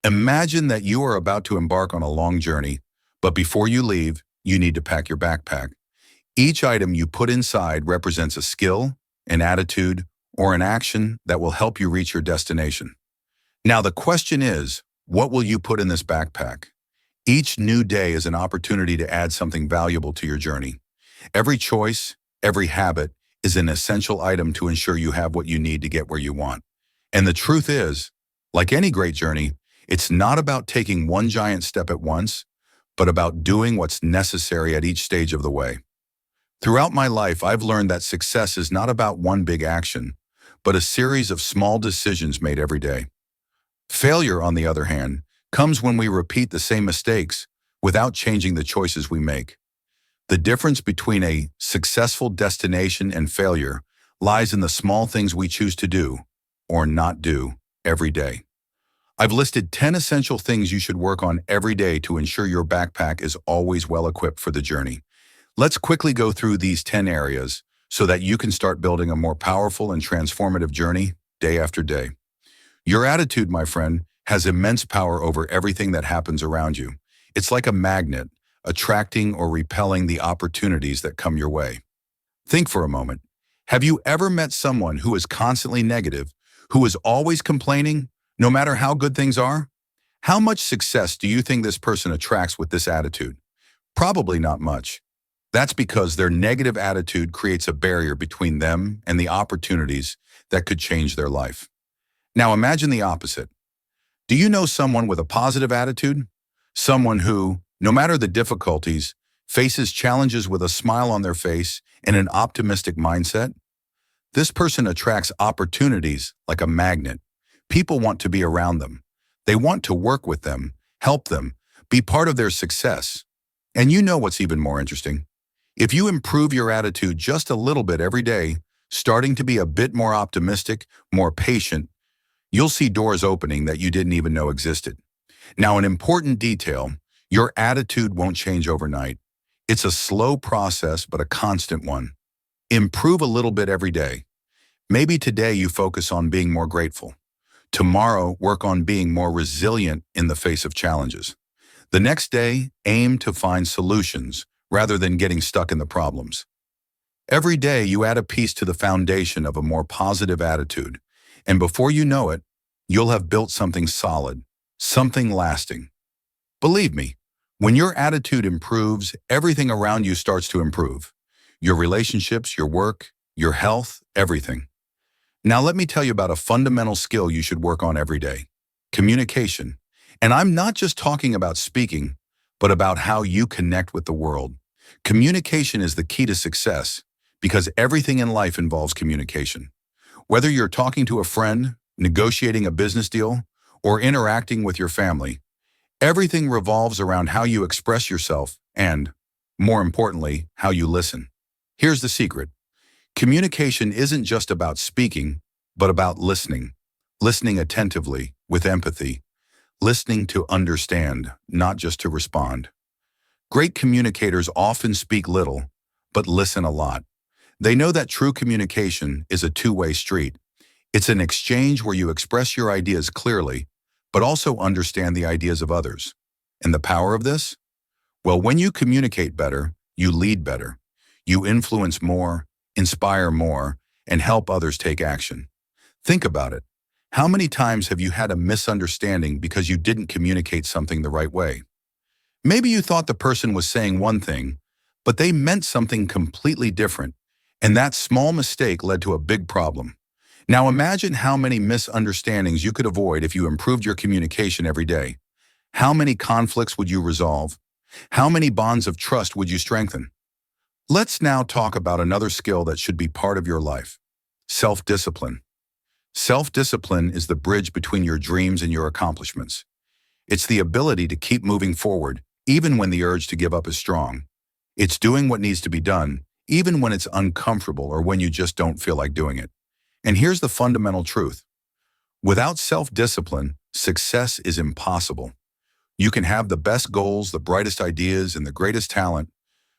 Imagine that you are about to embark on a long journey, but before you leave, you need to pack your backpack. Each item you put inside represents a skill, an attitude, or an action that will help you reach your destination. Now the question is, what will you put in this backpack? Each new day is an opportunity to add something valuable to your journey. Every choice, every habit is an essential item to ensure you have what you need to get where you want. And the truth is, like any great journey, it's not about taking one giant step at once, but about doing what's necessary at each stage of the way. Throughout my life, I've learned that success is not about one big action, but a series of small decisions made every day. Failure, on the other hand, comes when we repeat the same mistakes without changing the choices we make. The difference between a successful destination and failure lies in the small things we choose to do or not do every day. I've listed 10 essential things you should work on every day to ensure your backpack is always well equipped for the journey. Let's quickly go through these 10 areas so that you can start building a more powerful and transformative journey day after day. Your attitude, my friend, has immense power over everything that happens around you. It's like a magnet, attracting or repelling the opportunities that come your way. Think for a moment. Have you ever met someone who is constantly negative, who is always complaining, no matter how good things are? How much success do you think this person attracts with this attitude? Probably not much. That's because their negative attitude creates a barrier between them and the opportunities that could change their life. Now imagine the opposite. Do you know someone with a positive attitude? Someone who, no matter the difficulties, faces challenges with a smile on their face and an optimistic mindset? This person attracts opportunities like a magnet. People want to be around them. They want to work with them, help them, be part of their success. And you know what's even more interesting? If you improve your attitude just a little bit every day, starting to be a bit more optimistic, more patient, you'll see doors opening that you didn't even know existed. Now, an important detail, your attitude won't change overnight. It's a slow process, but a constant one. Improve a little bit every day. Maybe today you focus on being more grateful. Tomorrow, work on being more resilient in the face of challenges. The next day, aim to find solutions rather than getting stuck in the problems. Every day, you add a piece to the foundation of a more positive attitude, and before you know it, you'll have built something solid, something lasting. Believe me, when your attitude improves, everything around you starts to improve. Your relationships, your work, your health, everything. Now let me tell you about a fundamental skill you should work on every day: communication. And I'm not just talking about speaking, but about how you connect with the world. Communication is the key to success because everything in life involves communication. Whether you're talking to a friend, negotiating a business deal, or interacting with your family, everything revolves around how you express yourself and, more importantly, how you listen. Here's the secret. Communication isn't just about speaking, but about listening. Listening attentively, with empathy. Listening to understand, not just to respond. Great communicators often speak little, but listen a lot. They know that true communication is a two-way street. It's an exchange where you express your ideas clearly, but also understand the ideas of others. And the power of this? Well, when you communicate better, you lead better. You influence more, inspire more, and help others take action. Think about it. How many times have you had a misunderstanding because you didn't communicate something the right way? Maybe you thought the person was saying one thing, but they meant something completely different, and that small mistake led to a big problem. Now imagine how many misunderstandings you could avoid if you improved your communication every day. How many conflicts would you resolve? How many bonds of trust would you strengthen? Let's now talk about another skill that should be part of your life: self-discipline. Self-discipline is the bridge between your dreams and your accomplishments. It's the ability to keep moving forward, even when the urge to give up is strong. It's doing what needs to be done, even when it's uncomfortable or when you just don't feel like doing it. And here's the fundamental truth. Without self-discipline, success is impossible. You can have the best goals, the brightest ideas, and the greatest talent,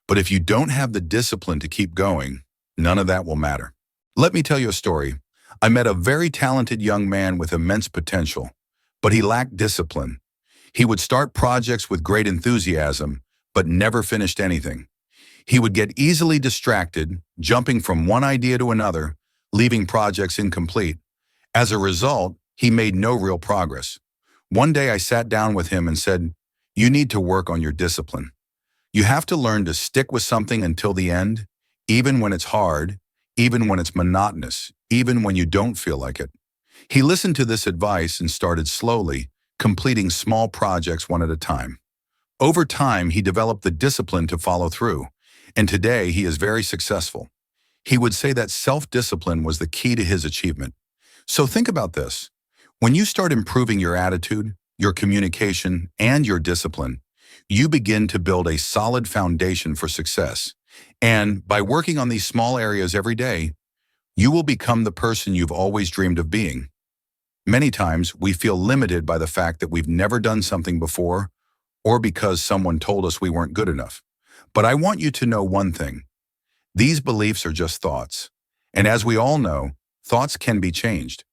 but if you don't have the discipline to keep going, none of that will matter. Let me tell you a story. I met a very talented young man with immense potential, But he lacked discipline. He would start projects with great enthusiasm, but never finished anything. He would get easily distracted, jumping from one idea to another, leaving projects incomplete. As a result, he made no real progress. One day I sat down with him and said, "You need to work on your discipline. You have to learn to stick with something until the end, even when it's hard, even when it's monotonous, even when you don't feel like it." He listened to this advice and started slowly, completing small projects one at a time. Over time, he developed the discipline to follow through, and today he is very successful. He would say that self-discipline was the key to his achievement. So think about this. When you start improving your attitude, your communication, and your discipline, you begin to build a solid foundation for success. And by working on these small areas every day, you will become the person you've always dreamed of being. Many times, we feel limited by the fact that we've never done something before or because someone told us we weren't good enough. But I want you to know one thing. These beliefs are just thoughts. And as we all know, thoughts can be changed.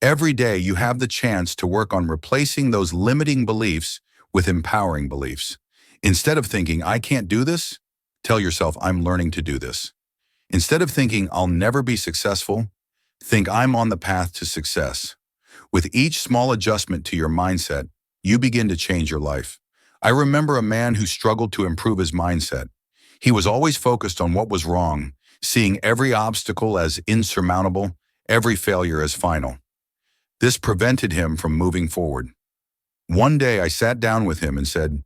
Every day you have the chance to work on replacing those limiting beliefs with empowering beliefs. Instead of thinking, "I can't do this," tell yourself, "I'm learning to do this." Instead of thinking, "I'll never be successful," think, "I'm on the path to success." With each small adjustment to your mindset, you begin to change your life. I remember a man who struggled to improve his mindset. He was always focused on what was wrong, seeing every obstacle as insurmountable, every failure as final. This prevented him from moving forward. One day I sat down with him and said,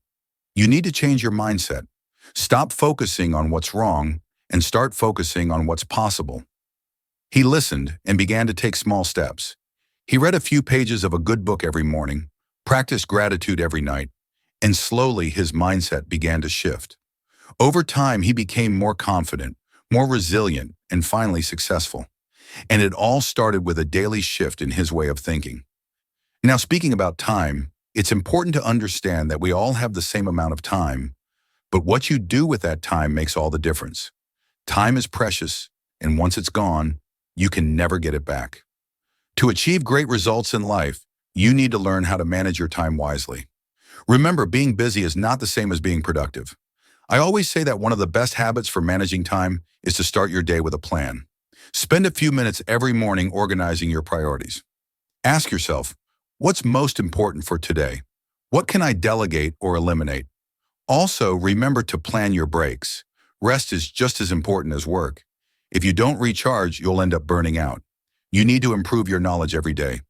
"You need to change your mindset. Stop focusing on what's wrong and start focusing on what's possible." He listened and began to take small steps. He read a few pages of a good book every morning, practiced gratitude every night, and slowly his mindset began to shift. Over time, he became more confident, more resilient, and finally successful. And it all started with a daily shift in his way of thinking. Now, speaking about time, it's important to understand that we all have the same amount of time, but what you do with that time makes all the difference. Time is precious, and once it's gone, you can never get it back. To achieve great results in life, you need to learn how to manage your time wisely. Remember, being busy is not the same as being productive. I always say that one of the best habits for managing time is to start your day with a plan. Spend a few minutes every morning organizing your priorities. Ask yourself, what's most important for today? What can I delegate or eliminate? Also, remember to plan your breaks. Rest is just as important as work. If you don't recharge, you'll end up burning out. You need to improve your knowledge every day.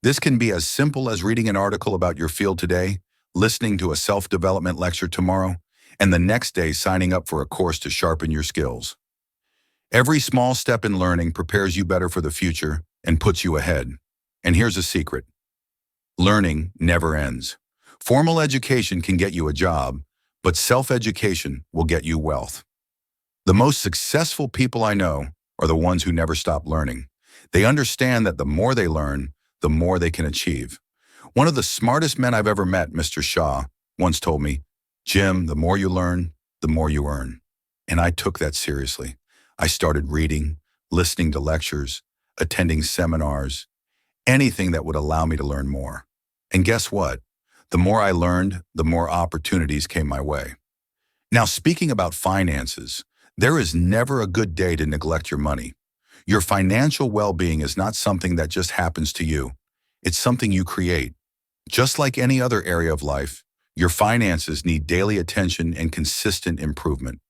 This can be as simple as reading an article about your field today, listening to a self-development lecture tomorrow, and the next day signing up for a course to sharpen your skills. Every small step in learning prepares you better for the future and puts you ahead. And here's a secret. Learning never ends. Formal education can get you a job, but self-education will get you wealth. The most successful people I know are the ones who never stop learning. They understand that the more they learn, the more they can achieve. One of the smartest men I've ever met, Mr. Shaw, once told me, "Jim, the more you learn, the more you earn." And I took that seriously. I started reading, listening to lectures, attending seminars, anything that would allow me to learn more. And guess what? The more I learned, the more opportunities came my way. Now, speaking about finances, there is never a good day to neglect your money. Your financial well-being is not something that just happens to you. It's something you create. Just like any other area of life, your finances need daily attention and consistent improvement.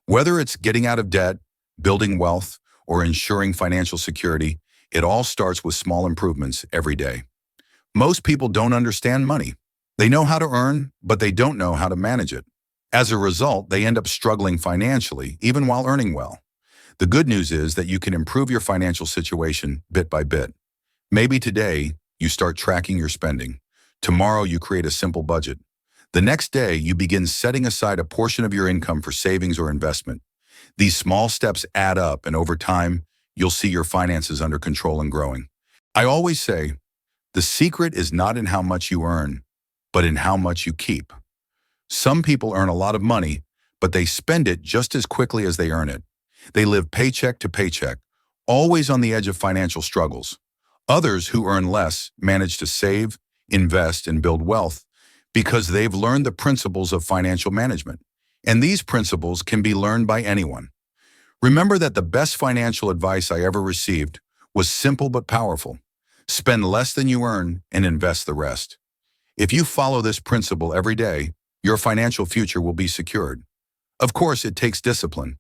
Whether it's getting out of debt, building wealth, or ensuring financial security, it all starts with small improvements every day. Most people don't understand money. They know how to earn, but they don't know how to manage it. As a result, they end up struggling financially, even while earning well. The good news is that you can improve your financial situation bit by bit. Maybe today, you start tracking your spending. Tomorrow, you create a simple budget. The next day, you begin setting aside a portion of your income for savings or investment. These small steps add up, and over time, you'll see your finances under control and growing. I always say, the secret is not in how much you earn, but in how much you keep. Some people earn a lot of money, but they spend it just as quickly as they earn it. They live paycheck to paycheck, always on the edge of financial struggles. Others who earn less manage to save, invest, and build wealth because they've learned the principles of financial management. And these principles can be learned by anyone. Remember that the best financial advice I ever received was simple but powerful. Spend less than you earn and invest the rest. If you follow this principle every day, your financial future will be secured. Of course, it takes discipline.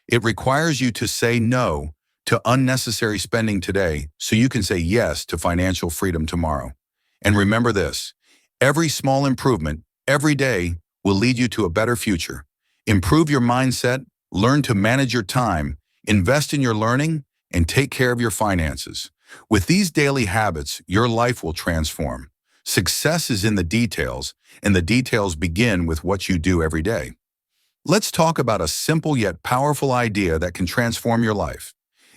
It requires you to say no to unnecessary spending today so you can say yes to financial freedom tomorrow. And remember this, every small improvement, every day, will lead you to a better future. Improve your mindset, learn to manage your time, invest in your learning, and take care of your finances. With these daily habits, your life will transform. Success is in the details, and the details begin with what you do every day. Let's talk about a simple yet powerful idea that can transform your life.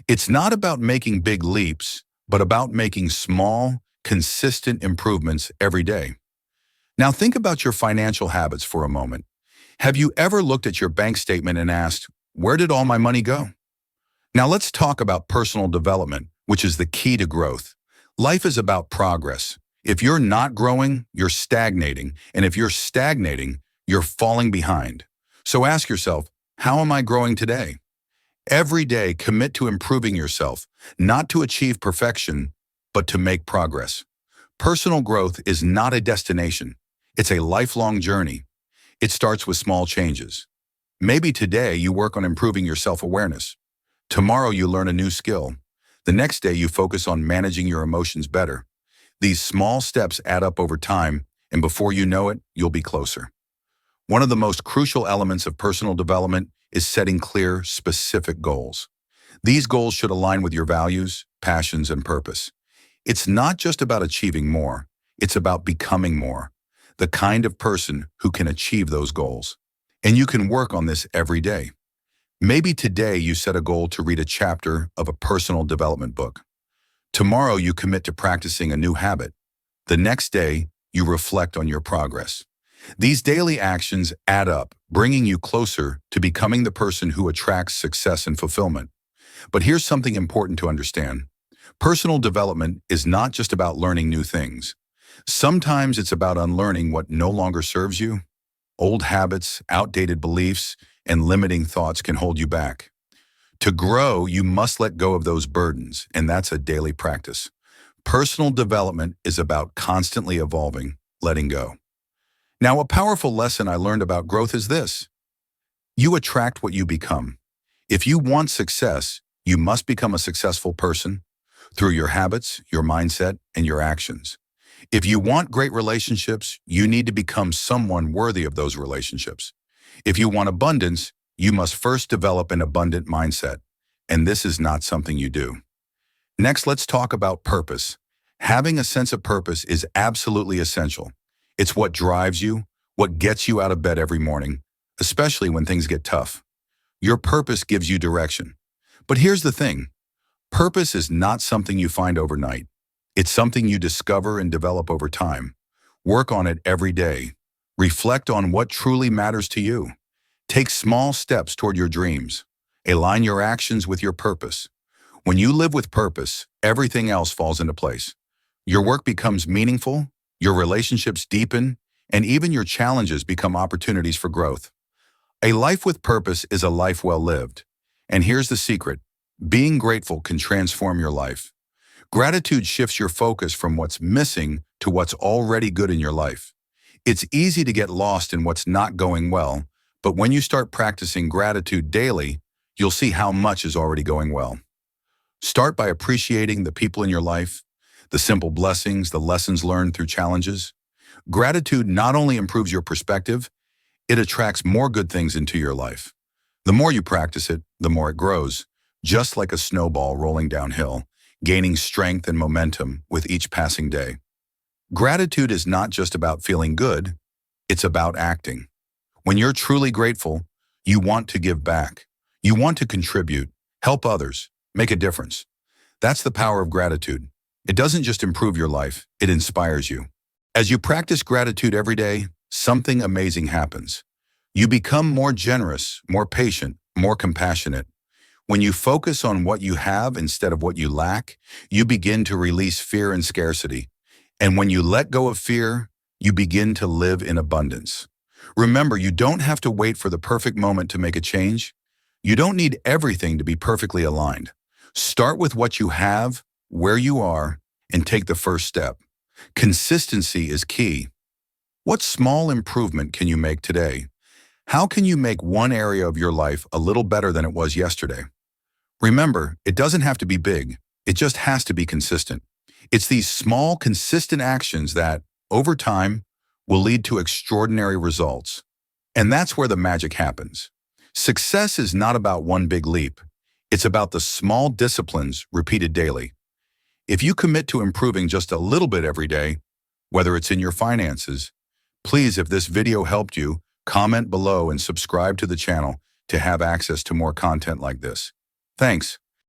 It's not about making big leaps, but about making small, consistent improvements every day. Now think about your financial habits for a moment. Have you ever looked at your bank statement and asked, where did all my money go? Now let's talk about personal development, which is the key to growth. Life is about progress. If you're not growing, you're stagnating. And if you're stagnating, you're falling behind. So ask yourself, how am I growing today? Every day, commit to improving yourself, not to achieve perfection, but to make progress. Personal growth is not a destination. It's a lifelong journey. It starts with small changes. Maybe today you work on improving your self-awareness. Tomorrow you learn a new skill. The next day you focus on managing your emotions better. These small steps add up over time, and before you know it, you'll be closer. One of the most crucial elements of personal development is setting clear, specific goals. These goals should align with your values, passions, and purpose. It's not just about achieving more, it's about becoming more, the kind of person who can achieve those goals. And you can work on this every day. Maybe today you set a goal to read a chapter of a personal development book. Tomorrow you commit to practicing a new habit. The next day, you reflect on your progress. These daily actions add up, bringing you closer to becoming the person who attracts success and fulfillment. But here's something important to understand. Personal development is not just about learning new things. Sometimes it's about unlearning what no longer serves you. Old habits, outdated beliefs, and limiting thoughts can hold you back. To grow, you must let go of those burdens, and that's a daily practice. Personal development is about constantly evolving, letting go. Now, a powerful lesson I learned about growth is this. You attract what you become. If you want success, you must become a successful person through your habits, your mindset, and your actions. If you want great relationships, you need to become someone worthy of those relationships. If you want abundance, you must first develop an abundant mindset, and this is not something you do. Next, let's talk about purpose. Having a sense of purpose is absolutely essential. It's what drives you, what gets you out of bed every morning, especially when things get tough. Your purpose gives you direction. But here's the thing. Purpose is not something you find overnight. It's something you discover and develop over time. Work on it every day. Reflect on what truly matters to you. Take small steps toward your dreams. Align your actions with your purpose. When you live with purpose, everything else falls into place. Your work becomes meaningful, your relationships deepen, and even your challenges become opportunities for growth. A life with purpose is a life well lived. And here's the secret. Being grateful can transform your life. Gratitude shifts your focus from what's missing to what's already good in your life. It's easy to get lost in what's not going well, but when you start practicing gratitude daily, you'll see how much is already going well. Start by appreciating the people in your life, the simple blessings, the lessons learned through challenges. Gratitude not only improves your perspective, it attracts more good things into your life. The more you practice it, the more it grows, just like a snowball rolling downhill, gaining strength and momentum with each passing day. Gratitude is not just about feeling good, it's about acting. When you're truly grateful, you want to give back. You want to contribute, help others, make a difference. That's the power of gratitude. It doesn't just improve your life, it inspires you. As you practice gratitude every day, something amazing happens. You become more generous, more patient, more compassionate. When you focus on what you have instead of what you lack, you begin to release fear and scarcity. And when you let go of fear, you begin to live in abundance. Remember, you don't have to wait for the perfect moment to make a change. You don't need everything to be perfectly aligned. Start with what you have, where you are, and take the first step. Consistency is key. What small improvement can you make today? How can you make one area of your life a little better than it was yesterday? Remember, it doesn't have to be big. It just has to be consistent. It's these small, consistent actions that, over time, will lead to extraordinary results. And that's where the magic happens. Success is not about one big leap. It's about the small disciplines repeated daily. If you commit to improving just a little bit every day, whether it's in your finances, please, if this video helped you, comment below and subscribe to the channel to have access to more content like this. Thanks.